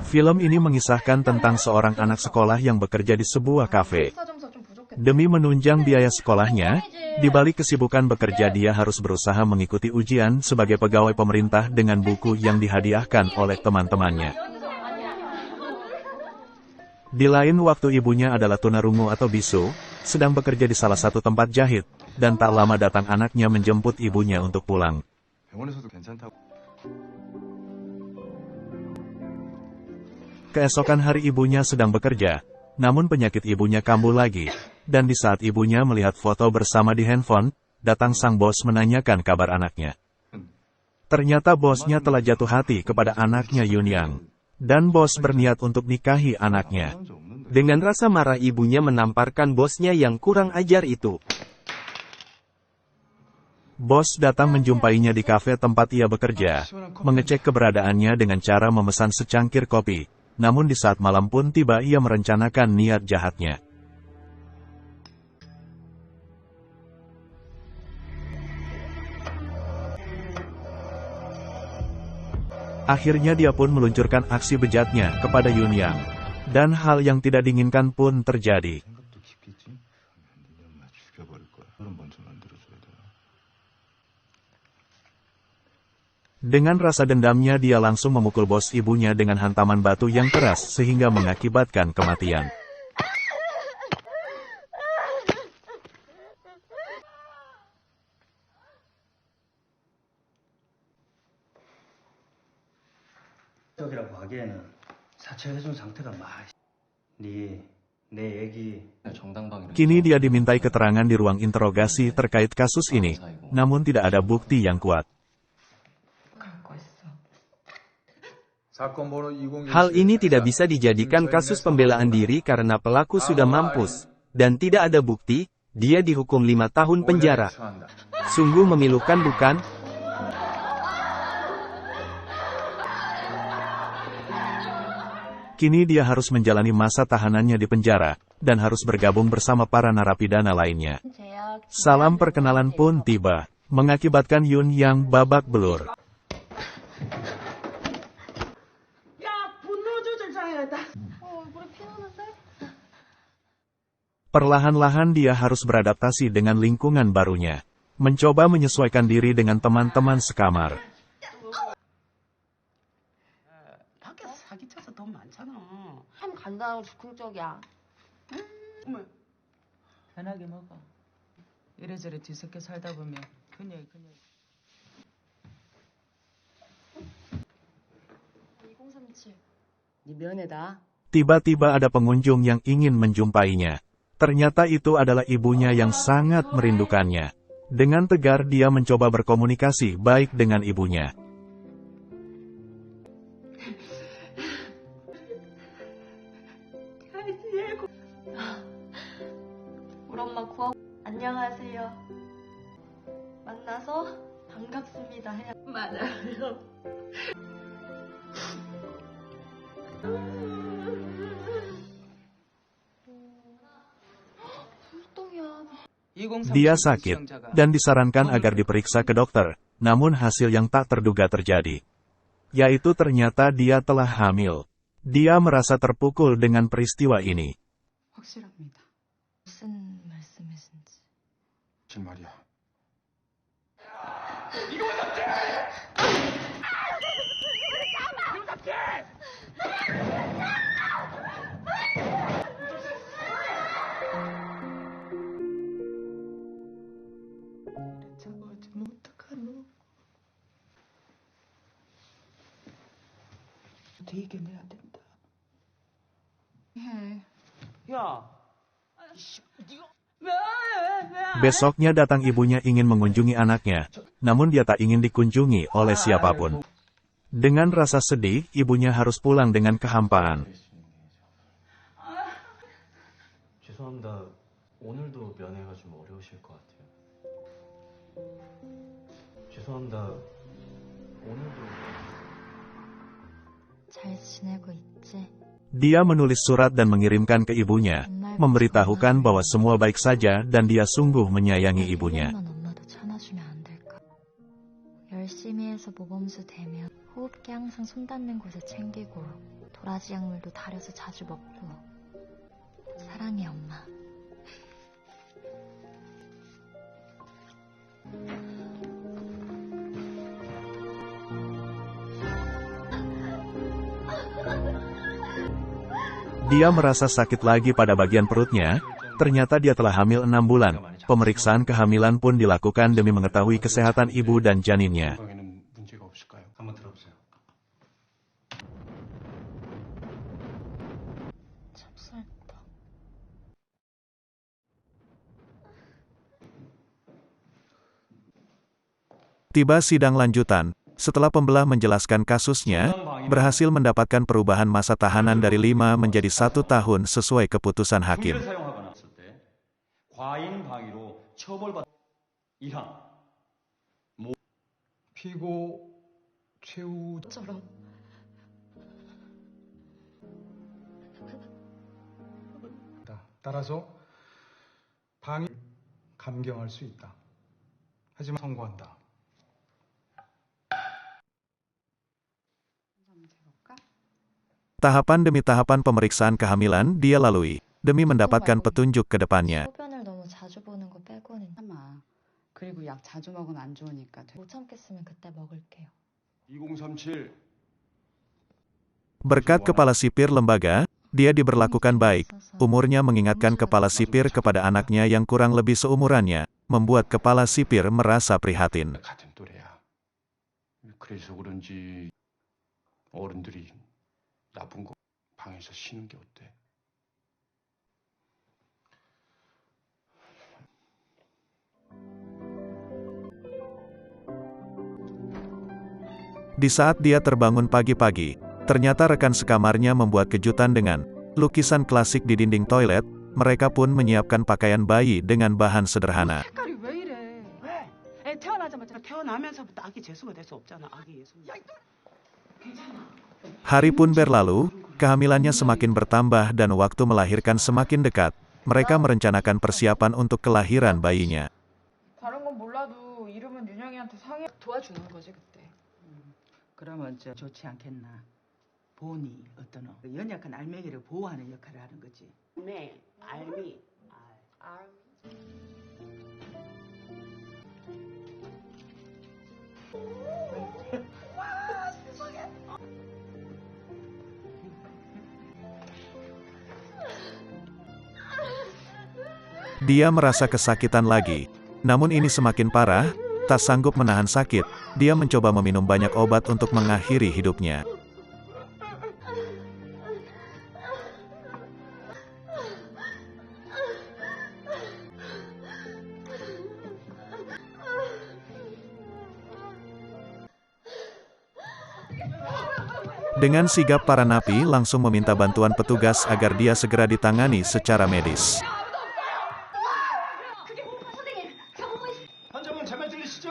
Film ini mengisahkan tentang seorang anak sekolah yang bekerja di sebuah kafe. Demi menunjang biaya sekolahnya, di balik kesibukan bekerja dia harus berusaha mengikuti ujian sebagai pegawai pemerintah dengan buku yang dihadiahkan oleh teman-temannya. Di lain waktu ibunya adalah tunarungu atau bisu, sedang bekerja di salah satu tempat jahit, dan tak lama datang anaknya menjemput ibunya untuk pulang. Keesokan hari ibunya sedang bekerja, namun penyakit ibunya kambuh lagi, dan di saat ibunya melihat foto bersama di handphone, datang sang bos menanyakan kabar anaknya. Ternyata bosnya telah jatuh hati kepada anaknya Yunyang, dan bos berniat untuk nikahi anaknya. Dengan rasa marah ibunya menamparkan bosnya yang kurang ajar itu. Bos datang menjumpainya di kafe tempat ia bekerja, mengecek keberadaannya dengan cara memesan secangkir kopi. Namun di saat malam pun tiba ia merencanakan niat jahatnya. Akhirnya dia pun meluncurkan aksi bejatnya kepada Yunyang. Dan hal yang tidak diinginkan pun terjadi. Dengan rasa dendamnya dia langsung memukul bos ibunya dengan hantaman batu yang keras sehingga mengakibatkan kematian. Kini dia dimintai keterangan di ruang interogasi terkait kasus ini, namun tidak ada bukti yang kuat. Hal ini tidak bisa dijadikan kasus pembelaan diri karena pelaku sudah mampus, dan tidak ada bukti, dia dihukum 5 tahun penjara. Sungguh memilukan bukan? Kini dia harus menjalani masa tahanannya di penjara, dan harus bergabung bersama para narapidana lainnya. Salam perkenalan pun tiba, mengakibatkan Yunyang babak belur. Perlahan-lahan dia harus beradaptasi dengan lingkungan barunya, mencoba menyesuaikan diri dengan teman-teman sekamar. Tiba-tiba ada pengunjung yang ingin menjumpainya. Ternyata itu adalah ibunya yang sangat merindukannya. Dengan tegar dia mencoba berkomunikasi baik dengan ibunya. Dia sakit, dan disarankan agar diperiksa ke dokter, namun hasil yang tak terduga terjadi. Yaitu ternyata dia telah hamil. Dia merasa terpukul dengan peristiwa ini. Besoknya datang ibunya ingin mengunjungi anaknya, namun dia tak ingin dikunjungi oleh siapapun. Dengan rasa sedih, ibunya harus pulang dengan kehampaan. Dia menulis surat dan mengirimkan ke ibunya, memberitahukan bahwa semua baik saja dan dia sungguh menyayangi ibunya. 도라지 약물도 달여서 자주 먹고. 사랑해, 엄마. Dia merasa sakit lagi pada bagian perutnya, ternyata dia telah hamil 6 bulan. Pemeriksaan kehamilan pun dilakukan demi mengetahui kesehatan ibu dan janinnya. Tiba sidang lanjutan. Setelah pembelah menjelaskan kasusnya, berhasil mendapatkan perubahan masa tahanan dari 5 menjadi 1 tahun sesuai keputusan hakim. 따라서 방이 감경할 수 있다. 하지만 선고한다. Tahapan demi tahapan pemeriksaan kehamilan dia lalui, demi mendapatkan petunjuk ke depannya. 소변을 너무 자주 보는 거 빼고는 참아. 그리고 약 자주 먹으면 안 좋으니까. 못 참겠으면 그때 먹을게요. 2037 Berkat kepala sipir lembaga, dia diberlakukan baik. Umurnya mengingatkan kepala sipir kepada anaknya yang kurang lebih seumurannya, membuat kepala sipir merasa prihatin. 같은 또래야. 그래서 그런지 어른들이 나쁜 거 방에서 쉬는 게 어때? Di saat dia terbangun pagi-pagi, ternyata rekan sekamarnya membuat kejutan dengan lukisan klasik di dinding toilet. Mereka pun menyiapkan pakaian bayi dengan bahan sederhana. 색깔이 왜 이래? 왜? 애 태어나자마자 태어나면서부터 아기 재수가 될 수 없잖아. 아기 예수. Hari pun berlalu, kehamilannya semakin bertambah dan waktu melahirkan semakin dekat. Mereka merencanakan persiapan untuk kelahiran bayinya. 다른 건 몰라도 이름은 윤영이한테 상의 도와주는 거지 그때. 그러면 좋지 않겠나? 보니 어떤 연약한 알맹이를 보호하는 역할을 하는 거지. 네, 알미. Dia merasa kesakitan lagi. Namun ini semakin parah, tak sanggup menahan sakit, dia mencoba meminum banyak obat untuk mengakhiri hidupnya. Dengan sigap para napi langsung meminta bantuan petugas agar dia segera ditangani secara medis. 환자분 제 말 들리시죠?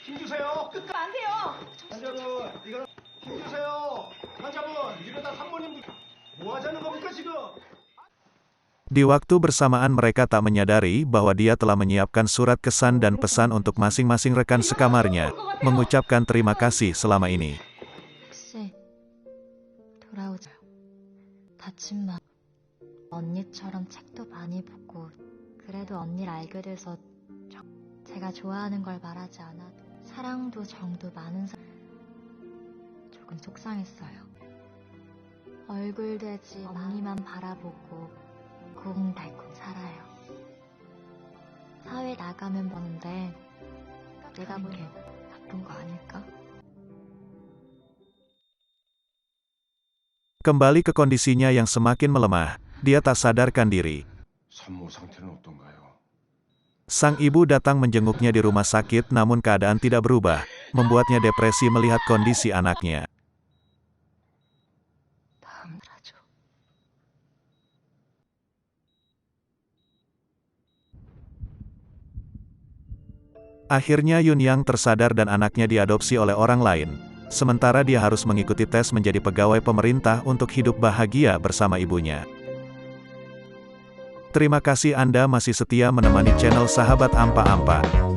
힘주세요. 안 돼요. 환자분 이거 힘주세요. 환자분 이러다 산모님 뭐 하자는 겁니까 지금? Di waktu bersamaan mereka tak menyadari bahwa dia telah menyiapkan surat kesan dan pesan untuk masing-masing rekan sekamarnya, mengucapkan terima kasih selama ini. 혹시 돌아오자요. 다친 마음. 언니처럼 책도 많이 보고 그래도 언니를 알게 돼서 제가 좋아하는 걸 말하지 않아도 사랑도 정도 많은 사람 조금 속상했어요. 얼굴 되지 언니만 바라보고 고공달콤 살아요. 사회 나가면 보는데 내가 보기엔 나쁜 거 아닐까? Kembali ke kondisinya yang semakin melemah, dia tak sadarkan diri. 산모 상태는 어떤가요? Sang ibu datang menjenguknya di rumah sakit namun keadaan tidak berubah, membuatnya depresi melihat kondisi anaknya. Akhirnya Yun Yang tersadar dan anaknya diadopsi oleh orang lain. Sementara dia harus mengikuti tes menjadi pegawai pemerintah untuk hidup bahagia bersama ibunya. Terima kasih Anda masih setia menemani channel Sahabat Ampa-Ampa.